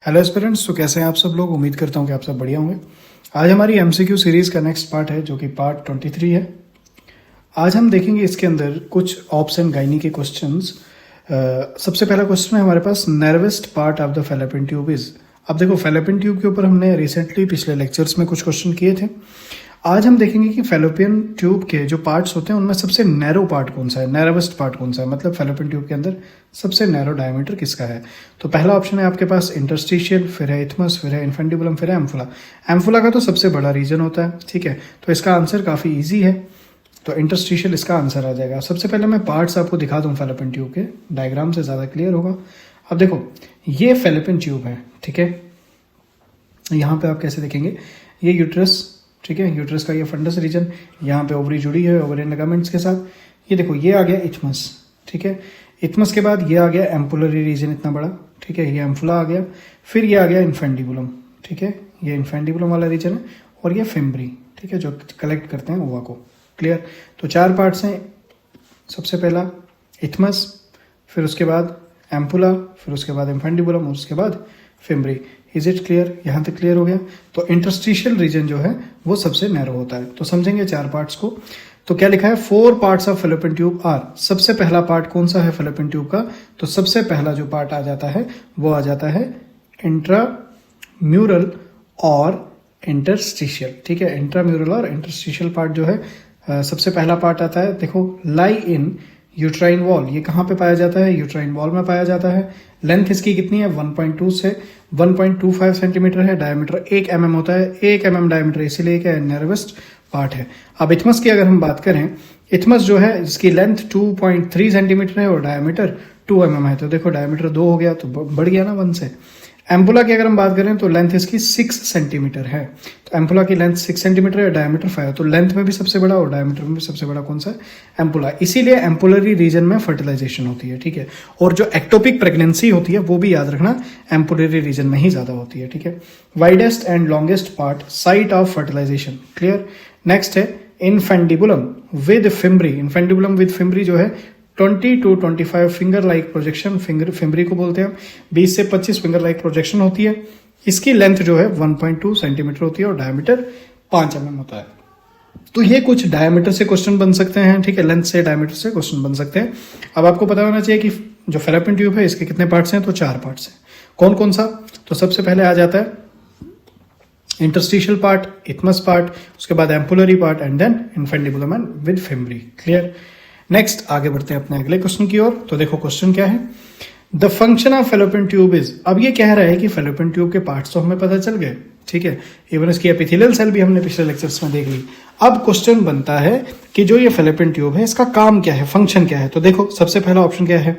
Hello aspirants, तो कैसे हैं आप सब लोग। उम्मीद करता हूं कि आप सब बढ़िया होंगे। आज हमारी एमसीक्यू सीरीज़ का नेक्स्ट पार्ट है जो कि पार्ट 23 है। आज हम देखेंगे इसके अंदर कुछ ऑप्स एंड गाइनी के क्वेश्चंस। सबसे पहला क्वेश्चन है हमारे पास, narrowest part of the fallopian tube is. अब देखो, फैलोपियन ट्यूब के ऊपर हमने रिसेंटली पिछले लेक्चर्स में कुछ क्वेश्चन किए थे। आज हम देखेंगे कि फैलोपियन ट्यूब के जो पार्ट्स होते हैं उनमें सबसे नैरो पार्ट कौन सा है, नैरोवेस्ट पार्ट कौन सा है, मतलब फैलोपियन ट्यूब के अंदर सबसे नैरो डायमीटर किसका है। तो पहला ऑप्शन है आपके पास इंटरस्टिशियल, फिर है इथमस, फिर है इन्फेंटिबुलम, फिर है एम्फुला। एम्फुला का तो सबसे बड़ा रीजन होता है, ठीक है। तो इसका आंसर काफ़ी ईजी है, तो इंटरस्टिशियल इसका आंसर आ जाएगा। सबसे पहले मैं पार्ट्स आपको दिखा दूँ फैलोपियन ट्यूब के, डायग्राम से ज़्यादा क्लियर होगा। अब देखो, ये फैलोपियन ट्यूब है, ठीक है। यहाँ पे आप कैसे देखेंगे, ये यूट्रस, ठीक है, यूट्रस का ये फंडस रीजन, यहाँ पे ओवरी जुड़ी है ओवरियन लिगामेंट्स के साथ। ये देखो, ये आ गया इथमस, ठीक है। इथमस के बाद ये आ गया एम्पुलरी रीजन इतना बड़ा, ठीक है, ये एम्फुला आ गया। फिर ये आ गया इन्फेंटिबुलम, ठीक है, ये इन्फेंटिबुलम वाला रीजन है। और ये फिम्बरी, ठीक है, जो कलेक्ट करते हैं ओवा को। क्लियर। तो चार पार्ट्स हैं। सबसे पहला इथमस, फिर उसके बाद एम्पुला, फिर उसके बाद इन्फेंटिबुलम और उसके बाद फिम्बरी। Is it clear? यहाँ तक क्लियर हो गया। तो इंटरस्टिशियल रीजन जो है वो सबसे नैरो होता है। तो समझेंगे चार पार्ट्स को। तो क्या लिखा है, 4 parts of fallopian tube are. सबसे पहला पार्ट कौन सा है फैलोपियन ट्यूब का, तो सबसे पहला जो पार्ट आ जाता है वो आ जाता है इंट्राम्यूरल और इंटरस्टिशियल, ठीक है। इंट्राम्यूरल और इंटरस्टिशियल पार्ट जो है सबसे पहला पार्ट आता है। देखो, लाई इन यूट्राइन वॉल, ये कहाँ पे पाया जाता है, यूट्राइन वॉल में पाया जाता है। लेंथ इसकी कितनी है, 1.2 से 1.25 सेंटीमीटर है। डायमीटर 1 mm होता है, 1 mm डायमीटर, इसीलिए क्या नर्वेस्ट पार्ट है। अब इथमस की अगर हम बात करें, इथमस जो है इसकी लेंथ 2.3 सेंटीमीटर है और डायमीटर 2 mm है। तो देखो, डायमीटर 2 हो गया तो बढ़ गया ना 1 से। एम्पुला की अगर हम बात करें तो लेंथ इसकी 6 सेंटीमीटर है। तो एम्पुला की लेंथ 6 सेंटीमीटर है, डायमीटर 5। तो लेंथ में भी सबसे बड़ा और डायमीटर में भी सबसे बड़ा कौन सा है, एम्पुला। इसीलिए एम्पुलरी रीजन में फर्टिलाइजेशन होती है, ठीक है। और जो एक्टोपिक प्रेगनेंसी होती है वो भी याद रखना एम्पुलरी रीजन में ही ज्यादा होती है, ठीक है। Widest and longest part, site of fertilisation. Clear. Next है infundibulum with fimbriae. Infundibulum with fimbriae जो है 20 to 25 finger like projection, fimbriae को बोलते हैं। 20 से 25 फिंगर लाइक प्रोजेक्शन होती है। इसकी लेंथ जो है 1.2 सेंटीमीटर होती है और डायमीटर 5 mm होता है। तो ये कुछ डायमीटर से क्वेश्चन बन सकते हैं, ठीक है, लेंथ से डायमीटर से क्वेश्चन बन सकते हैं। अब आपको पता होना चाहिए कि जो फैलोपियन ट्यूब है इसके कितने पार्ट्स हैं, तो 4 पार्ट्स हैं। कौन कौन सा, तो सबसे पहले आ जाता है इंटरस्टिशियल पार्ट, इथमस पार्ट, उसके बाद ampullary part and then infundibulum and with fimbriae. Clear. Next आगे बढ़ते हैं अपने अगले क्वेश्चन की ओर। तो देखो क्वेश्चन क्या है, the function of fallopian tube is. अब ये कह रहा है कि फैलोपियन ट्यूब के पार्ट्स तो हमें पता चल गए, ठीक है, इवन इसकी एपिथेलियल सेल भी हमने पिछले लेक्चर्स में देख ली। अब क्वेश्चन बनता है कि जो ये फैलोपियन ट्यूब है इसका काम क्या है, फंक्शन क्या है। तो देखो, सबसे पहला ऑप्शन क्या है,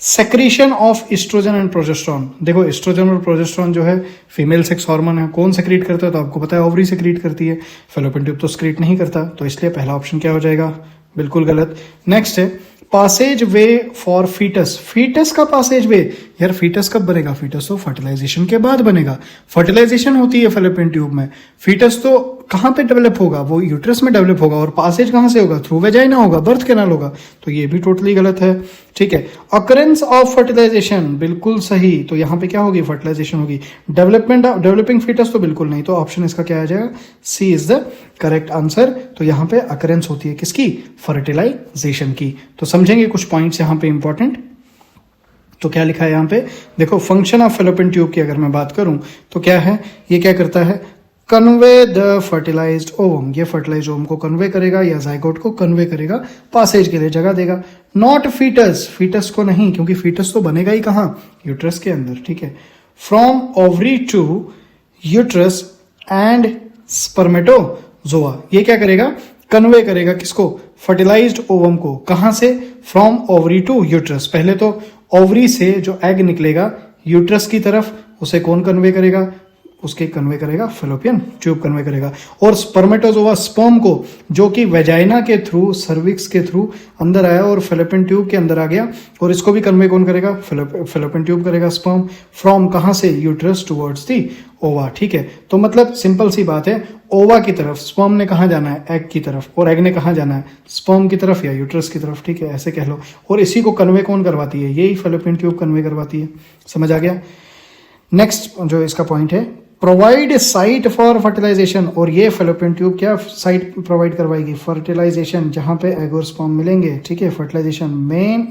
secretion of oestrogen and progesterone. देखो, एस्ट्रोजन और प्रोजेस्टेरोन जो है फीमेल सेक्स हार्मोन है। कौन सेक्रीट करता है, तो आपको पता है ओवरी सेक्रीट करती है। फैलोपियन ट्यूब तो सेक्रीट नहीं करता, तो इसलिए पहला ऑप्शन क्या हो जाएगा, बिल्कुल गलत। नेक्स्ट है passage way for foetus. Foetus का पासेज वे, यार फीटस कब बनेगा, फीटस तो फर्टिलाइजेशन के बाद बनेगा। फर्टिलाइजेशन होती है फैलोपियन ट्यूब में, फीटस तो कहां पे डेवलप होगा, वो यूट्रस में डेवलप होगा। और पासेज कहां से होगा, थ्रू वेजाइना होगा, बर्थ कैनाल होगा। तो ये भी टोटली गलत है, ठीक है। ऑकरेंस ऑफ फर्टिलाइजेशन, बिल्कुल सही। तो यहाँ पे क्या होगी, फर्टिलाइजेशन होगी। डेवलपिंग फीटस तो बिल्कुल नहीं। तो ऑप्शन इसका क्या आ जाएगा, सी इज द करेक्ट आंसर। तो यहाँ पे अकरेंस होती है किसकी, फर्टिलाइजेशन की। तो समझेंगे कुछ पॉइंट्स यहाँ पे इंपॉर्टेंट। तो क्या लिखा है यहाँ पे, देखो फंक्शन ऑफ फैलोपियन ट्यूब की अगर मैं बात करूं तो क्या है, ये क्या करता है, कन्वे द फर्टिलाइज्ड ओवम। ये फर्टिलाइज्ड ओवम को कन्वे करेगा या जाइगोट को कन्वे करेगा, पासेज के लिए जगह देगा। नॉट फीटस, फीटस को नहीं, क्योंकि फीटस तो बनेगा ही कहां, यूट्रस के अंदर, ठीक है। From ovary to uterus and spermatozoa, ये क्या करेगा, कन्वे करेगा किसको, फर्टिलाइज्ड ओवम को। कहां से, फ्रॉम ओवरी टू यूट्रस। पहले तो ओवरी से जो एग निकलेगा यूट्रस की तरफ, उसे कौन कन्वे करेगा, उसके कन्वे करेगा फैलोपियन ट्यूब कन्वे करेगा। और स्पर्मेटोजोआ, स्पर्म को, जो कि वेजाइना के थ्रू, सर्विक्स के थ्रू अंदर आया और फैलोपियन ट्यूब के अंदर आ गया, और इसको भी कन्वे कौन करेगा, फैलोपियन ट्यूब करेगा स्पर्म। फ्रॉम कहां से, यूट्रस टुवर्ड्स दी ओवा, ठीक है। तो मतलब सिंपल सी बात है, ओवा की तरफ स्पर्म ने कहा जाना है, एग की तरफ, और एग ने कहा जाना है, स्पर्म की तरफ या यूट्रस की तरफ, ठीक है, ऐसे कह लो। और इसी को कन्वे कौन करवाती है, यही फैलोपियन ट्यूब कन्वे करवाती है। समझ आ गया। नेक्स्ट जो इसका पॉइंट है, प्रोवाइड साइट फॉर फर्टिलाइजेशन, और ये फेलोपियन ट्यूब क्या साइट प्रोवाइड करवाएगी, फर्टिलाइजेशन, जहां पे एग और स्पर्म मिलेंगे, ठीक है। फर्टिलाइजेशन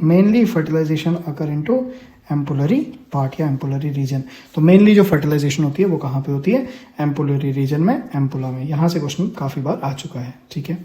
मेनली फर्टिलाइजेशन अकर इनटू एम्पुलरी पार्ट या एम्पुलरी रीजन। तो मेनली जो फर्टिलाइजेशन होती है वो कहाँ पे होती है, एम्पुलरी रीजन में, एम्पुला में। यहां से क्वेश्चन काफी बार आ चुका है, ठीक है।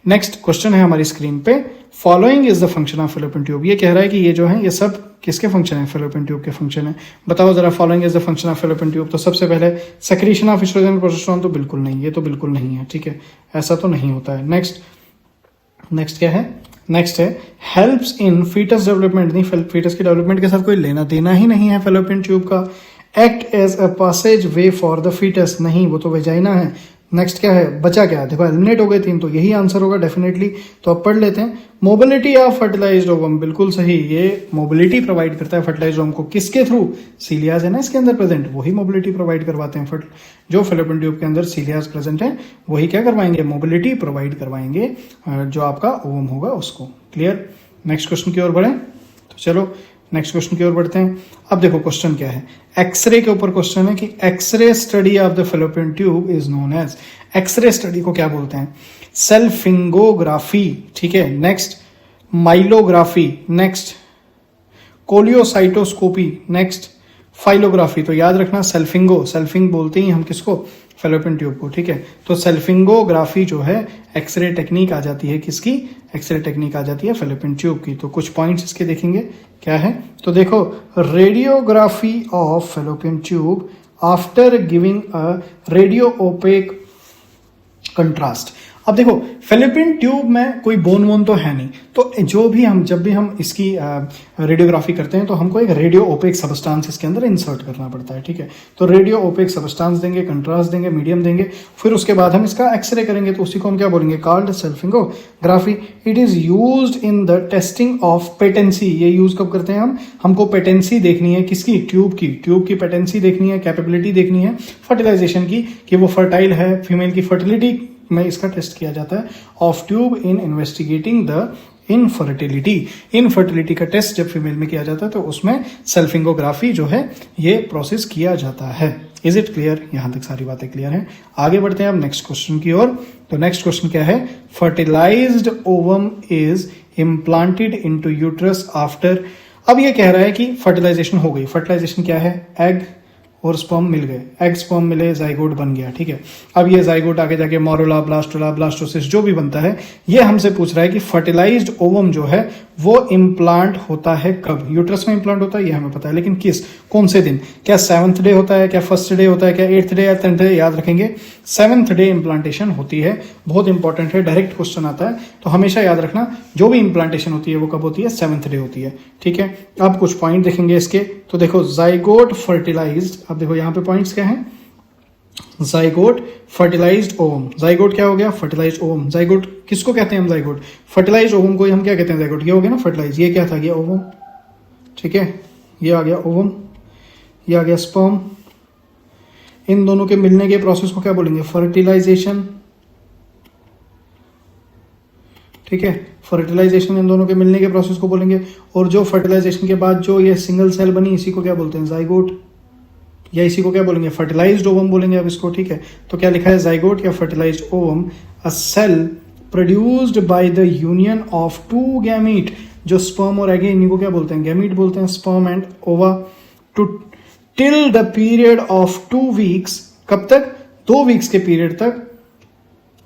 नेक्स्ट क्वेश्चन है हमारी स्क्रीन पे, following is the function of fallopian tube. ये कह रहा है कि ये जो है ये सब किसके फंक्शन है, फेलोपियन ट्यूब के फंक्शन है। बताओ जरा, following is the function of fallopian tube. तो सबसे पहले सेक्रीशन ऑफ एस्ट्रोजन प्रोजेस्टेरोन, तो बिल्कुल नहीं, ये तो बिल्कुल नहीं है, ठीक है, ऐसा तो नहीं होता है। नेक्स्ट क्या है, नेक्स्ट है हेल्प्स इन फीटस डेवलपमेंट। नहीं, फीटस की डेवलपमेंट के साथ कोई लेना देना ही नहीं है फेलोपियन ट्यूब का। Act as a passage way for the foetus, नहीं, वो तो वेजाइना है। नेक्स्ट क्या है, बचा क्या, देखो एलिमिनेट हो गए 3, तो यही आंसर होगा डेफिनेटली। तो अब पढ़ लेते हैं, मोबिलिटी ऑफ फर्टिलाइज्ड ओवम, बिल्कुल सही, ये मोबिलिटी प्रोवाइड करता है फर्टिलाइज्ड ओवम को, किसके थ्रू, सीलियाज है ना इसके अंदर प्रेजेंट, वही मोबिलिटी प्रोवाइड करवाते हैं। जो फेलोपियन ट्यूब के अंदर सीलियाज प्रेजेंट है वही क्या करवाएंगे, मोबिलिटी प्रोवाइड करवाएंगे जो आपका ओवम होगा उसको। क्लियर। नेक्स्ट क्वेश्चन की ओर बढ़े, तो चलो नेक्स्ट क्वेश्चन की ओर बढ़ते हैं। अब देखो क्वेश्चन क्या है, एक्सरे के ऊपर क्वेश्चन है कि x ray study of the fallopian tube is known as, x ray study को क्या बोलते हैं, सेल्फिंगोग्राफी, ठीक है। Next myelography, next cholecystoscopy, next pyelography. तो याद रखना सेल्फिंग बोलते ही हम किसको, फेलोपियन ट्यूब को, ठीक है। तो सेल्फिंगोग्राफी जो है एक्सरे टेक्निक आ जाती है किसकी, एक्सरे टेक्निक आ जाती है फेलोपियन ट्यूब की। तो कुछ पॉइंट्स इसके देखेंगे क्या है, तो देखो radiography of fallopian tube after giving a radio OPEC contrast. अब देखो फेलोपियन ट्यूब में कोई बोन वोन तो है नहीं, तो जब भी हम इसकी रेडियोग्राफी करते हैं तो हमको एक रेडियो ओपेक सबस्टांस इसके अंदर इंसर्ट करना पड़ता है, ठीक है। तो रेडियो ओपेक सबस्टांस देंगे, कंट्रास्ट देंगे, मीडियम देंगे, फिर उसके बाद हम इसका एक्सरे करेंगे, तो उसी को हम क्या बोलेंगे, called salpingography. It is used in the testing of patency. ये यूज कब करते हैं हमको पेटेंसी देखनी है किसकी, ट्यूब की पेटेंसी देखनी है, कैपेबिलिटी देखनी है फर्टिलाइजेशन की, कि वो फर्टाइल है, फीमेल की फर्टिलिटी में इसका टेस्ट किया जाता है of tube in investigating the infertility का टेस्ट जब फीमेल में किया जाता है तो उसमें सेल्फिंगोग्राफी जो है ये प्रोसेस किया जाता है। इज इट क्लियर, यहां तक सारी बातें क्लियर हैं। आगे बढ़ते हैं अब नेक्स्ट क्वेश्चन की ओर। तो नेक्स्ट क्वेश्चन क्या है, fertilised ovum is implanted into uterus after. अब ये कह रहा है कि फर्टिलाइजेशन हो गई, फर्टिलाइजेशन क्या है, एग और स्पर्म मिल गए, एग स्पर्म मिले, जाइगोट बन गया, ठीक है। अब ये जाइगोट आगे जाके मोरोला, ब्लास्टोला, ब्लास्टोसिस जो भी बनता है, ये हमसे पूछ रहा है कि फर्टिलाइज्ड ओवम जो है वो इम्प्लांट होता है कब, यूट्रस में इम्प्लांट होता है ये हमें पता है, लेकिन कौन से दिन, क्या 7th डे होता है, क्या 1st डे होता है, क्या 8th डे या 10th डे, याद रखेंगे 7th डे इम्प्लांटेशन होती है। बहुत इंपॉर्टेंट है, डायरेक्ट क्वेश्चन आता है, तो हमेशा याद रखना जो भी इम्प्लांटेशन होती है वो कब होती है, 7th डे होती है, ठीक है। अब कुछ पॉइंट देखेंगे इसके, तो देखो जाइगोट फर्टिलाइज्ड, अब देखो यहाँ पे पॉइंट्स क्या है, जाइगोट फर्टिलाइज्ड ओवम, जाइगोट क्या हो गया, फर्टिलाइज्ड ओवम। जाइगोट किसको कहते हैं हम, जाइगोट फर्टिलाइज्ड ओवम को हम क्या कहते हैं, जाइगोट। ये हो गया ना फर्टिलाइज, ये क्या था, ये ओवम, ठीक है, ये आ गया ओवम, ये आ गया स्पर्म। इन दोनों के मिलने के प्रोसेस को क्या बोलेंगे, फर्टिलाइजेशन, ठीक है। फर्टिलाइजेशन इन दोनों के मिलने के प्रोसेस को बोलेंगे, और जो फर्टिलाइजेशन के बाद जो ये सिंगल सेल बनी इसी को क्या बोलते हैं, जाइगोट, या इसी को क्या बोलेंगे, फर्टिलाइज्ड ओवम बोलेंगे अब इसको, ठीक है। तो क्या लिखा है, जाइगोट या fertilised ovum, a cell produced by the union of 2 gamete, जो स्पर्म और एग इन्हीं को क्या बोलते हैं, गैमीट बोलते हैं, sperm and ova, to till the period of 2 weeks, कब तक, 2 वीक्स के पीरियड तक,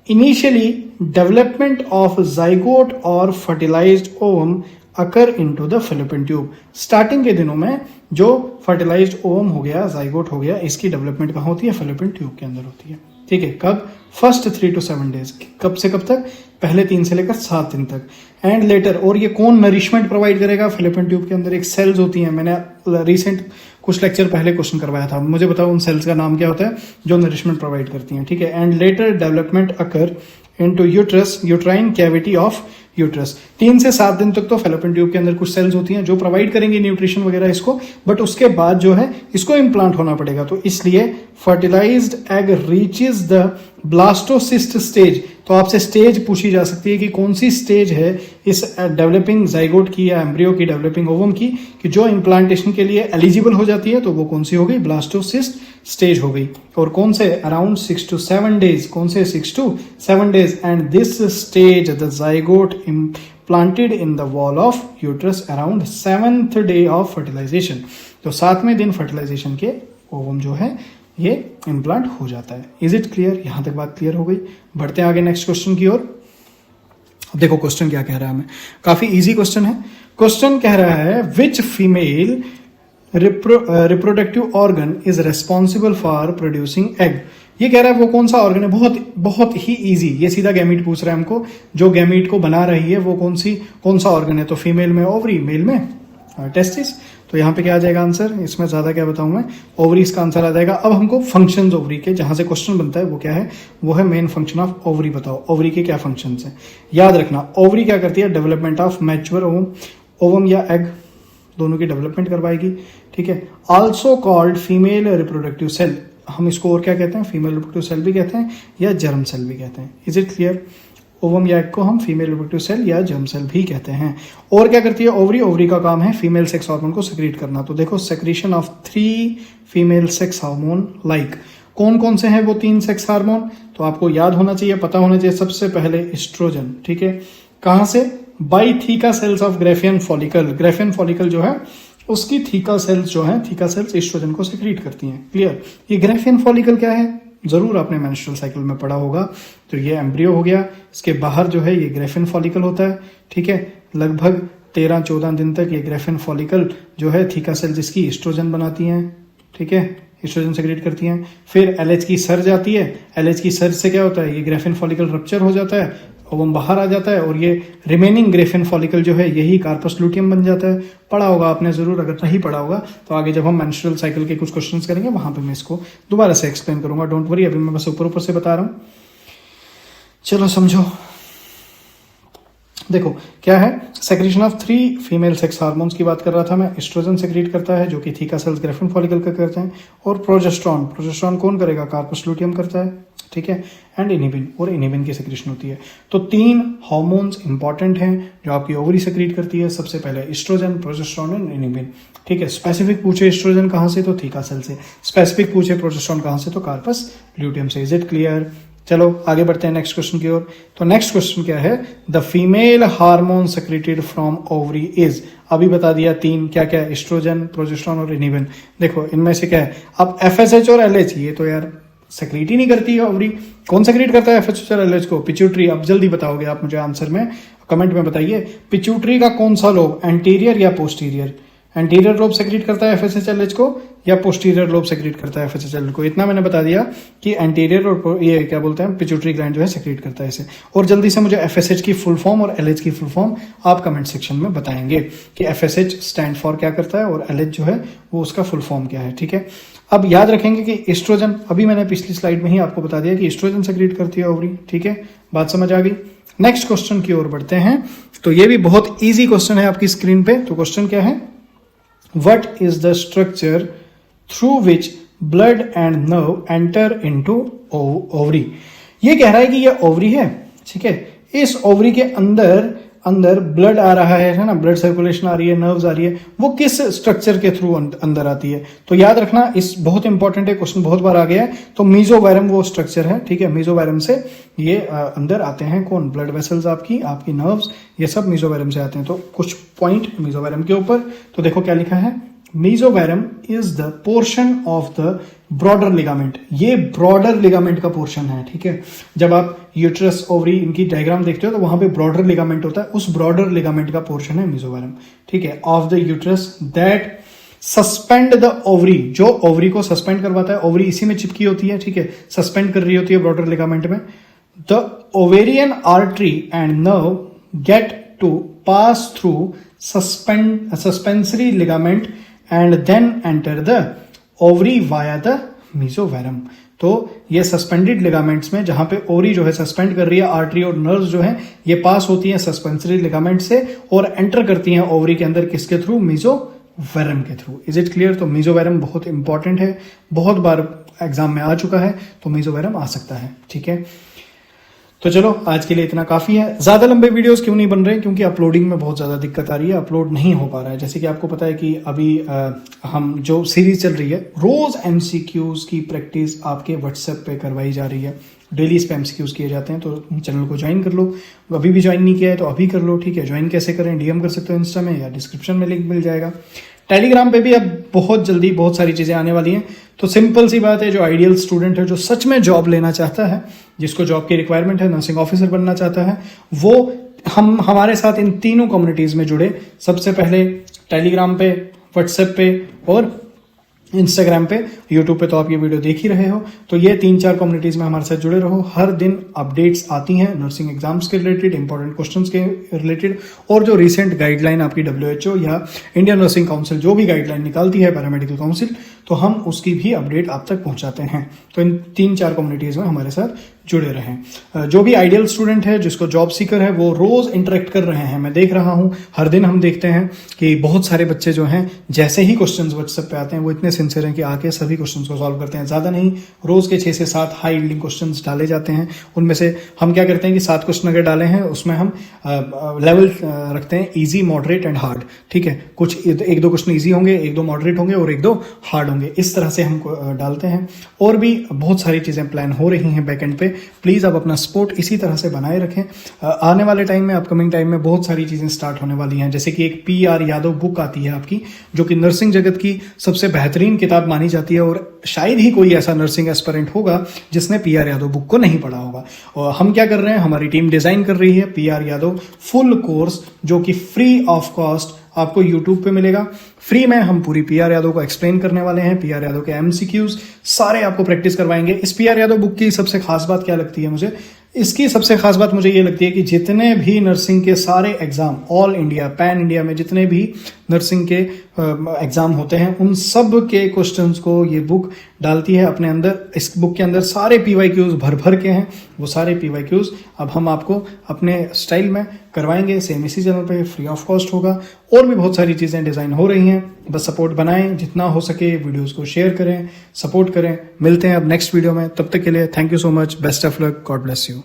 इनिशियली डेवलपमेंट ऑफ जाइगोट और fertilised ovum occur into the fallopian tube. Starting के दिनों में जो फर्टिलाइज्ड ओवम हो गया, जाइगोट हो गया, इसकी डेवलपमेंट कहाँ होती है, फेलोपियन ट्यूब के अंदर होती है, ठीक है। कब, फर्स्ट 3 to 7 डेज, कब से कब तक, पहले 3 से लेकर 7 दिन तक, एंड लेटर। और ये कौन नरिशमेंट प्रोवाइड करेगा, फेलोपियन ट्यूब के अंदर एक सेल्स होती हैं, मैंने रिसेंट कुछ लेक्चर पहले क्वेश्चन करवाया था, मुझे बताओ उन सेल्स का नाम क्या होता है जो नरिशमेंट प्रोवाइड करती हैं, ठीक है। And later development occur into uterus, uterine cavity of uterus. 3 से 7 दिन तक तो फेलोपियन ट्यूब के अंदर कुछ सेल्स होती हैं जो प्रोवाइड करेंगी न्यूट्रिशन वगैरह इसको, बट उसके बाद जो है इसको इम्प्लांट होना पड़ेगा। तो इसलिए fertilised egg reaches the blastocyst stage, तो आपसे स्टेज पूछी जा सकती है कि कौन सी स्टेज है इस डेवलपिंग जाइगोट की या एम्ब्रियो की, डेवलपिंग ओवम की, कि जो इम्प्लांटेशन के लिए एलिजिबल हो जाती है, तो वो कौन सी हो गई, ब्लास्टोसिस्ट स्टेज हो गई। और कौन से, अराउंड 6 to 7 डेज, कौन से 6 to 7 days, and this stage the zygote implanted in the wall of uterus around 7th day of fertilization। तो 7वें दिन फर्टिलाइजेशन के ओवम जो है ये इम्प्लांट हो जाता है। Is it clear? यहां तक बात क्लियर हो गई। बढ़ते हैं आगे नेक्स्ट क्वेश्चन की ओर। देखो क्वेश्चन क्या कह रहा है हमें, काफी इजी क्वेश्चन है। क्वेश्चन कह रहा है which female reproductive organ is responsible for producing egg. ये कह रहा है वो कौन सा ऑर्गन है, बहुत ही इजी। ये सीधा गैमीट पूछ रहा है हमको, जो गैमीट को बना रही है वो कौन सा ऑर्गन है। तो फीमेल में ओवरी, मेल में टेस्टिस। तो यहाँ पे क्या आ जाएगा आंसर, इसमें ज्यादा क्या बताऊं मैं, ओवरीज का आंसर आ जाएगा। अब हमको फंक्शंस ओवरी के, जहां से क्वेश्चन बनता है वो क्या है, वो है मेन फंक्शन ऑफ ओवरी। बताओ ओवरी के क्या फंक्शंस हैं। याद रखना ओवरी क्या करती है, डेवलपमेंट ऑफ मैच्योर ओवम या एग, दोनों की डेवलपमेंट करवाएगी। ठीक है, also called female reproductive cell. हम इसको और क्या कहते हैं, फीमेल रिप्रोडक्टिव सेल भी कहते हैं या जर्म सेल भी कहते हैं। Is it clear? ओवम या एग को हम फीमेल रिप्रोडक्टिव सेल या जर्म सेल भी कहते हैं। और क्या करती है ओवरी, ओवरी का काम है फीमेल सेक्स हार्मोन को सेक्रेट करना। तो देखो secretion of 3 female sex hormone like, कौन कौन से हैं वो 3 सेक्स हार्मोन, तो आपको याद होना चाहिए, पता होना चाहिए। सबसे पहले एस्ट्रोजन, ठीक है, कहां से, by theca sales of Graafian follicle. Graafian follicle जो है उसकी थीका सेल्स जो है, थीका सेल्स एस्ट्रोजन को सेक्रेट करती हैं। क्लियर? ये ग्रेफियन फॉलिकल क्या है, जरूर आपने मेंस्ट्रुअल साइकिल में पढ़ा होगा। तो ये एम्ब्रियो हो गया, इसके बाहर जो है ये ग्रेफिन फॉलिकल होता है। ठीक है, लगभग 13-14 दिन तक ये ग्रेफिन फॉलिकल जो है थीका सेल जिसकी एस्ट्रोजन बनाती हैं। ठीक है, एस्ट्रोजन सेक्रेट करती हैं। फिर एलएच की सर्ज आती है, एलएच की सर्ज से क्या होता है, ये ग्रेफिन फॉलिकल रप्चर हो जाता है, ओवम बाहर आ जाता है, और ये रिमेनिंग ग्रेफिन फॉलिकल जो है यही कार्पस लुटियम बन जाता है। पढ़ा होगा आपने जरूर, अगर नहीं पढ़ा होगा तो आगे जब हम मेंस्ट्रुअल साइकिल के कुछ क्वेश्चंस करेंगे वहां पे मैं इसको दोबारा से एक्सप्लेन करूंगा। डोंट वरी, अभी मैं बस ऊपर ऊपर से बता रहा हूं। चलो समझो, देखो क्या है, secretion of 3 female sex hormones की बात कर रहा था मैं। एस्ट्रोजन सेक्रेट करता है जो कि थीका सेल्स ग्रेफिन फॉलिकल का करते हैं, और प्रोजेस्टेरॉन, प्रोजेस्टेरॉन कौन करेगा, कार्पस लुटियम करता है। ठीक है, एंड इनिबिन, और इनिबिन की सेक्रेशन होती है। तो 3 हार्मोन्स इंपॉर्टेंट हैं जो आपकी ओवरी सेक्रेट करती है। सबसे पहले एस्ट्रोजन, प्रोजेस्टेरॉन एंड इनिबिन। ठीक है, स्पेसिफिक पूछे एस्ट्रोजन कहां से, तो थीका सेल से। स्पेसिफिक पूछे प्रोजेस्टेरॉन कहां से, तो कार्पस ल्यूटियम से। Is it clear? चलो आगे बढ़ते हैं नेक्स्ट क्वेश्चन की ओर। तो नेक्स्ट क्वेश्चन क्या है, the female hormone secreted from ovary is. अभी बता दिया 3, क्या क्या, एस्ट्रोजन, प्रोजेस्टेरॉन और इनिबिन। देखो इनमें से क्या है, अब एफएसएच और एलएच, ये तो यार सेक्रेट ही नहीं करती है ओवरी। कौन सेक्रेट करता है एफएसएच और एलएच को, पिट्यूटरी। अब जल्दी बताओगे आप मुझे आंसर में, कमेंट में बताइए, पिट्यूटरी का कौन सा लोब, एंटीरियर या पोस्टीरियर। एंटीरियर लोब सेक्रेट करता है एफएसएचएलएच को, या पोस्टीरियर लोब सेक्रेट करता है एफएसएचएलएच को। इतना मैंने बता दिया कि एंटीरियर और ये क्या बोलते हैं, पिट्यूटरी ग्लैंड जो है सेक्रेट करता है इसे। और जल्दी से मुझे एफएसएच की फुल फॉर्म और एलएच की फुल फॉर्म आप कमेंट सेक्शन में बताएंगे कि एफएसएच स्टैंड फॉर क्या करता है और एलएच जो है वो उसका फुल फॉर्म क्या है। ठीक है, अब याद रखेंगे कि एस्ट्रोजन, अभी मैंने पिछली स्लाइड में ही आपको बता दिया कि एस्ट्रोजन सेक्रेट करती है ओवरी। ठीक है, बात समझ आ गई। नेक्स्ट क्वेश्चन की ओर बढ़ते हैं। तो ये भी बहुत ईजी क्वेश्चन है आपकी स्क्रीन पे। तो क्वेश्चन क्या है, What is the structure through which blood and nerve enter into ovary? ये कह रहा है कि ये ओवरी है। ठीक है, इस ओवरी के अंदर ब्लड आ रहा है ना, ब्लड सर्कुलेशन आ रही है, नर्व्स आ रही है, वो किस स्ट्रक्चर के थ्रू अंदर आती है। तो याद रखना, इस बहुत इंपॉर्टेंट है, क्वेश्चन बहुत बार आ गया है। तो मीजोवायरम वो स्ट्रक्चर है। ठीक है, मीजोवायरम से ये अंदर आते हैं कौन, ब्लड वेसल्स, आपकी नर्व्स, ये सब मीजोवायरम से आते हैं। तो कुछ पॉइंट मीजोवायरम के ऊपर, तो देखो क्या लिखा है, mesovarium is the portion of the broader ligament. ये ब्रॉडर लिगामेंट का पोर्शन है। ठीक है, जब आप यूट्रस ओवरी इनकी डायग्राम देखते हो तो वहां पे ब्रॉडर लिगामेंट होता है, उस ब्रॉडर लिगामेंट का पोर्शन है मीजोवायरम। ठीक है, of the uterus that suspend the ovary, जो ओवरी को सस्पेंड करवाता है। ओवरी इसी में चिपकी होती है। ठीक है, सस्पेंड कर रही होती है ब्रॉडर लिगामेंट में। The ovarian artery and nerve get to pass through suspensory ligament and then enter the ovary via the mesovarum। तो ये सस्पेंडेड लिगामेंट्स में, जहां पे ओवरी जो है सस्पेंड कर रही है, आर्टरी और नर्व्स जो है ये पास होती हैं सस्पेंसरी लिगामेंट से और एंटर करती हैं ओवरी के अंदर, किसके थ्रू, मीजोवायरम के थ्रू। Is it clear? तो मीजोवायरम बहुत इंपॉर्टेंट है, बहुत बार एग्जाम में आ चुका है, तो मीजोवायरम आ सकता है। ठीक है, तो चलो आज के लिए इतना काफी है। ज्यादा लंबे वीडियोस क्यों नहीं बन रहे, क्योंकि अपलोडिंग में बहुत ज्यादा दिक्कत आ रही है, अपलोड नहीं हो पा रहा है। जैसे कि आपको पता है कि अभी हम जो सीरीज चल रही है रोज एमसीक्यूज की प्रैक्टिस आपके व्हाट्सएप पे करवाई जा रही है। डेली इस पे एमसीक्यूज किए जाते हैं, तो चैनल को ज्वाइन कर लो। अभी भी ज्वाइन नहीं किया है तो अभी कर लो, ठीक है। ज्वाइन कैसे करें, डीएम कर सकते हो इंस्टा में या डिस्क्रिप्शन में लिंक मिल जाएगा। टेलीग्राम पे भी अब बहुत जल्दी बहुत सारी चीजें आने वाली हैं। तो सिंपल सी बात है, जो आइडियल स्टूडेंट है, जो सच में जॉब लेना चाहता है, जिसको जॉब की रिक्वायरमेंट है, नर्सिंग ऑफिसर बनना चाहता है, वो हमारे साथ इन तीनों कम्युनिटीज में जुड़े। सबसे पहले टेलीग्राम पे, व्हाट्सएप पे और इंस्टाग्राम पे, यूट्यूब पे तो आप ये वीडियो देख ही रहे हो। तो ये 3-4 कम्युनिटीज में हमारे साथ जुड़े रहो। हर दिन अपडेट्स आती हैं नर्सिंग एग्जाम्स के रिलेटेड, इंपॉर्टेंट क्वेश्चंस के रिलेटेड, और जो रिसेंट गाइडलाइन आपकी WHO या इंडियन नर्सिंग काउंसिल जो भी गाइडलाइन निकालती है, पैरामेडिकल काउंसिल, तो हम उसकी भी अपडेट आप तक पहुंचाते हैं। तो इन 3-4 कम्युनिटीज में हमारे साथ जुड़े रहें। जो भी आइडियल स्टूडेंट है, जिसको जॉब सीकर है, वो रोज इंटरेक्ट कर रहे हैं। मैं देख रहा हूं, हर दिन हम देखते हैं कि बहुत सारे बच्चे जो हैं, जैसे ही क्वेश्चंस व्हाट्सएप पे आते हैं, वो इतने सिंसियर हैं कि आके सभी क्वेश्चंस को सॉल्व करते हैं। ज्यादा नहीं, रोज के 6 से 7 हाई यील्डिंग क्वेश्चंस डाले जाते हैं। उनमें से हम क्या करते हैं कि 7 क्वेश्चन अगर डाले हैं, उसमें हम लेवल रखते हैं इजी, मॉडरेट एंड हार्ड, ठीक है। कुछ 1-2 क्वेश्चन इजी होंगे, 1-2 मॉडरेट होंगे और 1-2 हार्ड होंगे। इस तरह से हम डालते हैं। और भी बहुत सारी चीजें प्लान हो रही हैं बैकएंड पे। प्लीज आप अपना सपोर्ट इसी तरह से बनाए रखें। आने वाले टाइम में, अपकमिंग टाइम में बहुत सारी चीजें स्टार्ट होने वाली हैं। जैसे कि एक PR यादव बुक आती है आपकी, जो कि नर्सिंग जगत की सबसे बेहतरीन किताब मानी जाती है, और शायद ही कोई ऐसा नर्सिंग एस्पिरेंट होगा जिसने PR यादव बुक को नहीं पढ़ा होगा। और हम क्या कर रहे हैं, हमारी टीम डिजाइन कर रही है PR यादव फुल कोर्स, जो कि फ्री ऑफ कॉस्ट आपको YouTube पे मिलेगा। फ्री में हम पूरी PR यादव को एक्सप्लेन करने वाले हैं। PR यादव के MCQs सारे आपको प्रैक्टिस करवाएंगे। इस PR यादव बुक की सबसे खास बात क्या लगती है मुझे, इसकी सबसे खास बात मुझे ये लगती है कि जितने भी नर्सिंग के सारे exam, all India, pan India में जितने भी नर्सिंग के एग्जाम होते हैं, उन सब के क्वेश्चंस को ये बुक डालती है अपने अंदर। इस बुक के अंदर सारे PYQs भर के हैं। वो सारे PYQs अब हम आपको अपने स्टाइल में करवाएंगे। सेम इसी चैनल पे फ्री ऑफ कॉस्ट होगा। और भी बहुत सारी चीजें डिजाइन हो रही हैं। बस सपोर्ट बनाएं, जितना हो सके वीडियोस को शेयर करें, सपोर्ट करें। मिलते हैं अब नेक्स्ट वीडियो में। तब तक के लिए thank you so much, best of luck, God bless you.